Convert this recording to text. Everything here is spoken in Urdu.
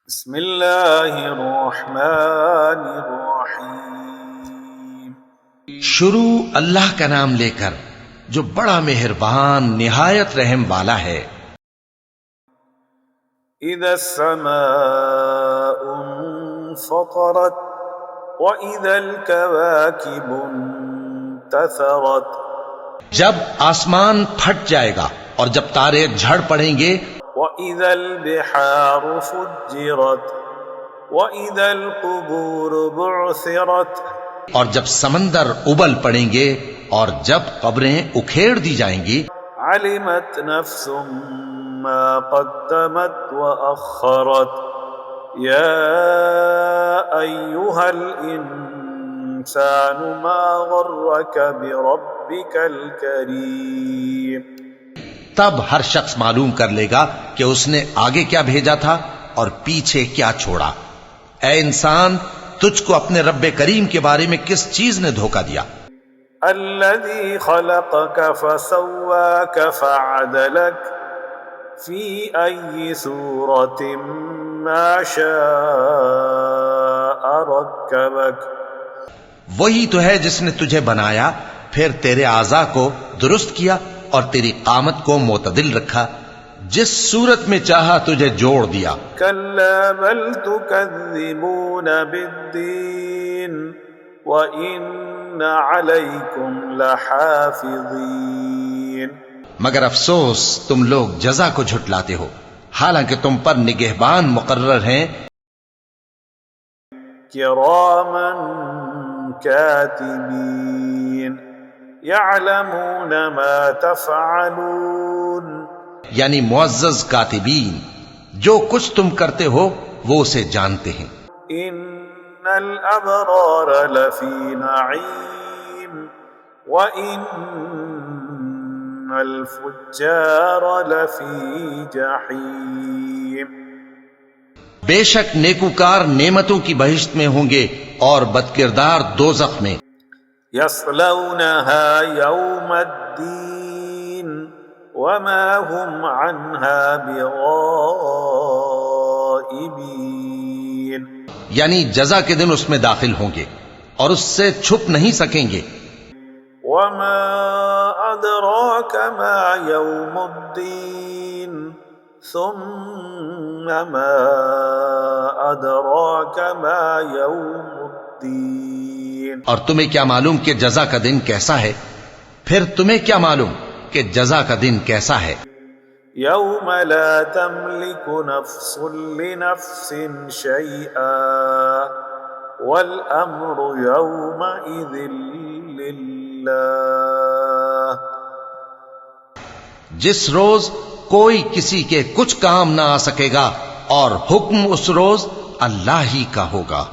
بسم اللہ الرحمن الرحیم۔ شروع اللہ کا نام لے کر جو بڑا مہربان نہایت رحم والا ہے۔ اذا السماء انفطرت واذا الكواكب انتثرت، جب آسمان پھٹ جائے گا اور جب تارے جھڑ پڑیں گے، وَإِذَا الْبِحَارُ فُجِّرَتْ وَإِذَا الْقُبُورُ بُعْثِرَتْ، اور جب سمندر ابل پڑیں گے اور جب قبریں اکھیڑ دی جائیں گی، عَلِمَتْ نَفْسٌ مَّا قَدَّمَتْ وَأَخَّرَتْ، يَا أَيُّهَا الْإِنسَانُ مَا غَرَّكَ بِرَبِّكَ الْكَرِيمِ۔ تب ہر شخص معلوم کر لے گا کہ اس نے آگے کیا بھیجا تھا اور پیچھے کیا چھوڑا۔ اے انسان، تجھ کو اپنے رب کریم کے بارے میں کس چیز نے دھوکہ دیا؟ الذي خلقك فسواك فعدلك في أي صورة ما شاء ركبك، وہی تو ہے جس نے تجھے بنایا، پھر تیرے اعضاء کو درست کیا اور تیری قامت کو معتدل رکھا، جس صورت میں چاہا تجھے جوڑ دیا۔ كلا بل تكذبون بالدين وإن عليكم لحافظين، مگر افسوس تم لوگ جزا کو جھٹلاتے ہو، حالانکہ تم پر نگہبان مقرر ہیں۔ كراما كاتبين يعلمون ما تفعلون، یعنی معزز کاتبین، جو کچھ تم کرتے ہو وہ اسے جانتے ہیں۔ ان الابرار لفی نعیم وان الفجار لفی جحیم، بے شک نیکوکار نعمتوں کی بہشت میں ہوں گے اور بدکردار دوزخ میں۔ یصلونها یوم الدین وما هم عنها بغائبین، یعنی جزا کے دن اس میں داخل ہوں گے اور اس سے چھپ نہیں سکیں گے۔ وما ادراک ما یوم الدین ثم ما ادراک ما یوم الدین، اور تمہیں کیا معلوم کہ جزا کا دن کیسا ہے؟ پھر تمہیں کیا معلوم کہ جزا کا دن کیسا ہے؟ یوم لا تملک نفس لنفس شیئا والامر یومئذ للہ، جس روز کوئی کسی کے کچھ کام نہ آ سکے گا اور حکم اس روز اللہ ہی کا ہوگا۔